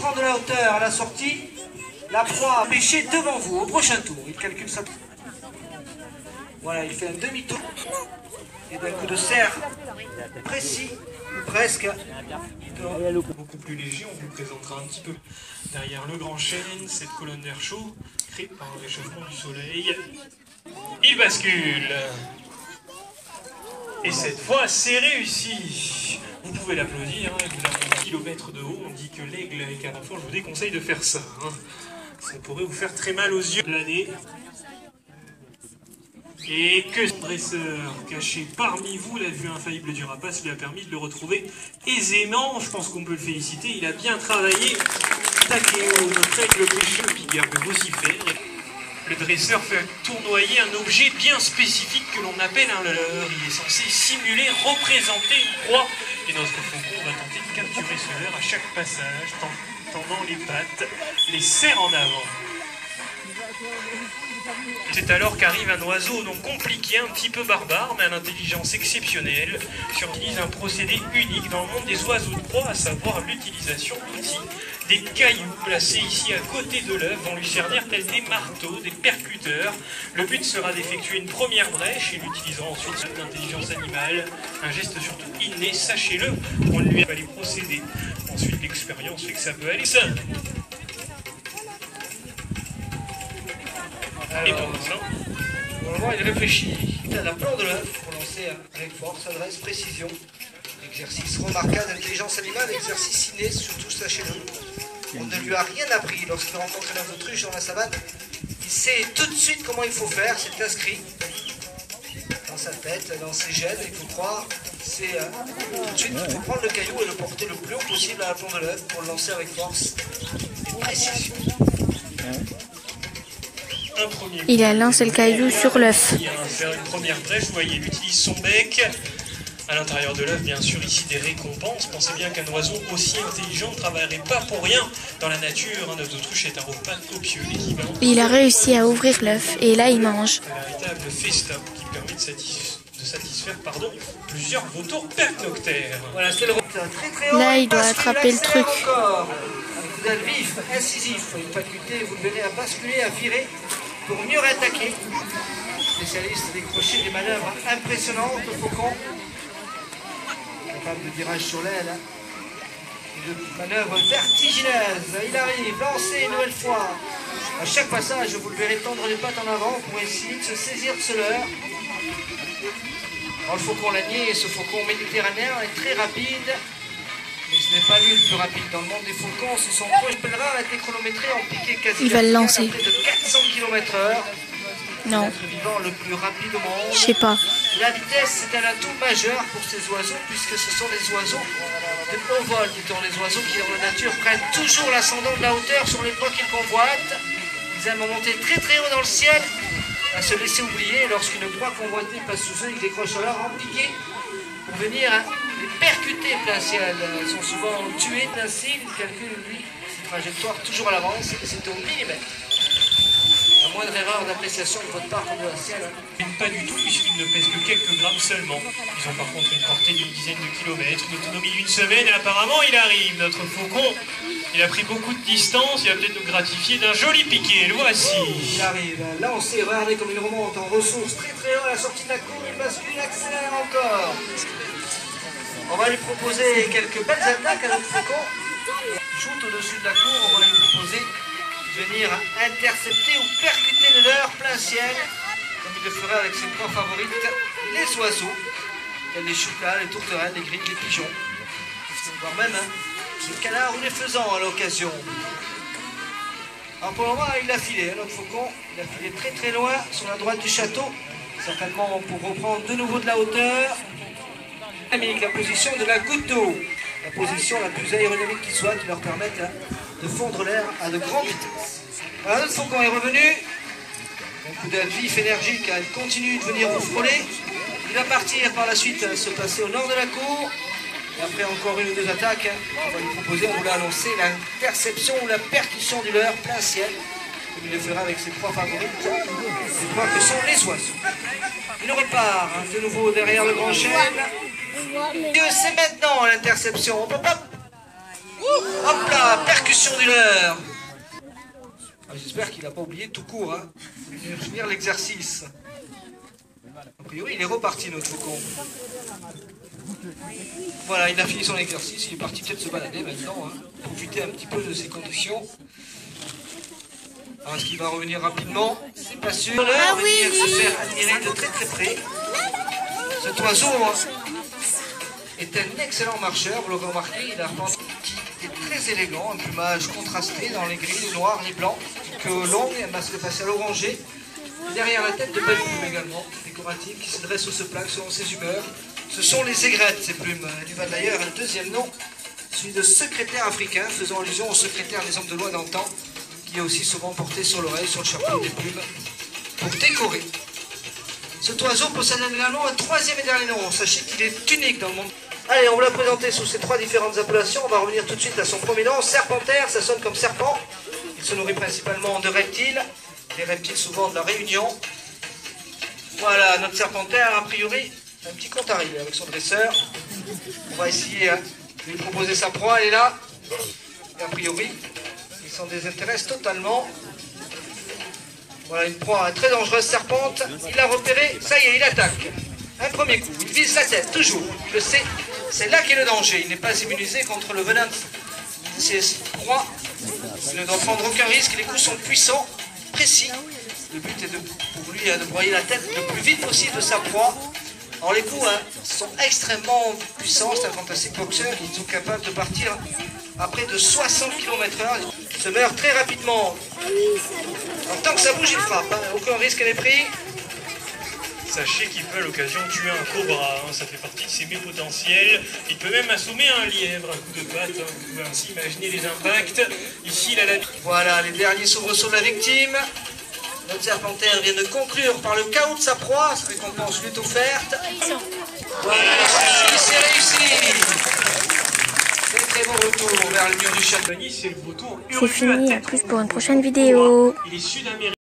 prend de la hauteur à la sortie, la proie pêchée devant vous au prochain tour. Il calcule ça. Voilà, il fait un demi-tour. Et d'un coup de serre précis, ou presque. Beaucoup plus léger, on vous présentera un petit peu derrière le grand chêne, cette colonne d'air chaud, créée par un réchauffement du soleil. Il bascule. Et cette fois, c'est réussi. Vous pouvez l'applaudir, hein, vous avez un kilomètre de haut, on dit que l'aigle est à la fois, je vous déconseille de faire ça. Hein. Ça pourrait vous faire très mal aux yeux de l'année. Et que ce dresseur caché parmi vous, la vue infaillible du rapace lui a permis de le retrouver aisément. Je pense qu'on peut le féliciter, il a bien travaillé. Takeo, notre aigle pêcheur, pigueur de vocifère. Le dresseur fait tournoyer un objet bien spécifique que l'on appelle un leurre. Il est censé simuler, représenter une proie. Et notre faucon va tenter de capturer ce leurre à chaque passage, tendant les pattes, les serre en avant. C'est alors qu'arrive un oiseau non compliqué, un petit peu barbare, mais à l'intelligence exceptionnelle, qui utilise un procédé unique dans le monde des oiseaux de proie, à savoir l'utilisation d'outils. Des cailloux placés ici à côté de l'œuf vont lui servir tels des marteaux, des percuteurs. Le but sera d'effectuer une première brèche et l'utilisera ensuite cette intelligence animale. Un geste surtout inné, sachez-le, on lui a les procédés. Ensuite l'expérience fait que ça peut aller seul. Et pour ça, pour le moment, il réfléchit. Il a la plan de l'œuf pour lancer avec force, adresse, précision. Exercice remarquable d'intelligence animale, exercice inné, surtout sachez-le. On ne lui a rien appris lorsqu'il rencontre un autruche dans la savane. Il sait tout de suite comment il faut faire, c'est inscrit dans sa tête, dans ses gènes, il faut croire. C'est tout de suite, il faut prendre le caillou et le porter le plus haut possible à la plan de l'œuf pour le lancer avec force et précision. Il a lancé le caillou sur l'œuf. Faire une première brèche, vous voyez, il utilise son bec. À l'intérieur de l'œuf, bien sûr, ici des récompenses. Pensez bien qu'un oiseau aussi intelligent ne travaillerait pas pour rien dans la nature. Un œuf d'autruche est un repas copieux, l'équivalent. Il a réussi à ouvrir l'œuf et là il mange. Un véritable festin qui permet de satisfaire plusieurs vautours pernoctaires. Voilà, c'est le très très haut. Là il doit attraper le truc. Encore. Un coup d'aile vif, incisif, une faculté, vous le verrez, à basculer, à virer pour mieux attaquer. Spécialiste des crochets, des manœuvres impressionnantes, le faucon. Capable de virage sur l'aile. De manœuvre vertigineuse. Il arrive, lancé une nouvelle fois. À chaque passage, vous le verrez tendre les pattes en avant pour essayer de se saisir de ce leurre. Alors, le faucon lanier, ce faucon méditerranéen est très rapide. Mais ce n'est pas lui le plus rapide dans le monde des faucons. C'est son proche pèlerin a été chronométré en piqué quasi. Il va le lancer. À près de 400 km/h. Non. L'être vivant le plus rapide au monde. Je sais pas. La vitesse est un atout majeur pour ces oiseaux, puisque ce sont des oiseaux de haut vol, dit-on, les oiseaux qui dans la nature prennent toujours l'ascendant de la hauteur sur les proies qu'ils convoitent. Ils aiment monter très très haut dans le ciel, à se laisser oublier. Lorsqu'une proie convoitée passe sous eux, ils décrochent alors en piqué pour venir les percuter plein ciel. Ils sont souvent tués d'un ciel, ils calculent lui ses trajectoires toujours à l'avance, et c'est au millimètre. La moindre erreur d'appréciation de votre part comme de la sienne. Pas du tout, puisqu'ils ne pèsent que quelques grammes seulement. Ils ont par contre une portée d'une dizaine de kilomètres, une autonomie d'une semaine, et apparemment il arrive, notre faucon. Il a pris beaucoup de distance, il va peut-être nous gratifier d'un joli piqué, le voici. Il arrive, lancé, regardez comme il remonte en ressources très très haut à la sortie de la cour, il bascule, il accélère encore. On va lui proposer quelques belles attaques à notre faucon. Il shoot au-dessus de la cour, on va lui proposer de venir intercepter ou percuter le leurre plein ciel, comme il le ferait avec ses proies favorites, les oiseaux, tels les choucas, les tourterelles, les grilles, les pigeons, voire même les canards ou les faisans à l'occasion. Alors pour le moment, il a filé, notre faucon, il a filé très très loin sur la droite du château, certainement pour reprendre de nouveau de la hauteur. La position de la goutte d'eau, la position la plus aérodynamique qui soit, qui leur permette de fondre l'air à de grandes vitesses. Alors notre faucon est revenu, un coup d'aile vif, énergique, il continue de venir vous frôler. Il va partir par la suite se passer au nord de la cour. Et après encore une ou deux attaques, on va lui proposer, on vous l'a annoncé, l'interception ou la percussion du leurre plein ciel, comme il le fera avec ses proies favorites, ses proies que sont les oiseaux. Il repart de nouveau derrière le grand chêne. C'est maintenant l'interception. Hop là, percussion. l'exécution du leurre. J'espère qu'il n'a pas oublié tout court, hein, de finir l'exercice. A priori, il est reparti, notre faucon. Voilà, il a fini son exercice, il est parti peut-être se balader maintenant, hein, profiter un petit peu de ses conditions. Alors, est-ce qu'il va revenir rapidement? C'est pas sûr. Ah oui, venir se faire admirer de très très près. Cet oiseau est un excellent marcheur, vous l'aurez remarqué, il a un pantalon qui est très élégant, un plumage contrasté dans les gris, les noirs, les blancs, queue longue, un masque facial orangé. Et derrière la tête, de belles plumes également, décoratives, qui se dressent ou se plaquent selon ses humeurs. Ce sont les aigrettes, ces plumes. Elle lui va d'ailleurs un deuxième nom, celui de secrétaire africain, faisant allusion au secrétaire des hommes de loi d'antan, qui est aussi souvent porté sur l'oreille, sur le chapeau des plumes, pour décorer. Cet oiseau possède également un troisième et dernier nom. Sachez qu'il est unique dans le monde. Allez, on vous l'a présenté sous ces trois différentes appellations. On va revenir tout de suite à son premier nom. Serpentaire, ça sonne comme serpent. Il se nourrit principalement de reptiles. Des reptiles souvent de la Réunion. Voilà, notre serpentaire, a priori, un petit compte à régler avec son dresseur. On va essayer de lui proposer sa proie. Elle est là. Et a priori, il s'en désintéresse totalement. Voilà une proie très dangereuse, serpente. Il l'a repéré, ça y est, il attaque. Un premier coup, il vise sa tête, toujours. Il le sait, c'est là qu'est le danger. Il n'est pas immunisé contre le venin de ses proies. Il ne doit prendre aucun risque, les coups sont puissants, précis. Le but est pour lui de broyer la tête le plus vite possible de sa proie. Alors les coups sont extrêmement puissants, c'est un fantastique boxeur. Ils sont capables de partir à près de 60 km/h. Il se meurt très rapidement. En tant que ça bouge, il frappe. Hein. Aucun risque n'est pris. Sachez qu'il peut à l'occasion tuer un cobra, hein, ça fait partie de ses mets potentiels. Il peut même assommer un lièvre à coup de patte, hein. Vous pouvez ainsi imaginer les impacts. Ici, il a la... Voilà, les derniers soubresauts de la victime. Notre serpentaire vient de conclure par le chaos de sa proie. Sa récompense lui est offerte. Voilà, c'est réussi. Très très bon retour vers le mur du château. C'est le vautour C'est fini, à plus pour une prochaine vidéo. Il est sud-américain.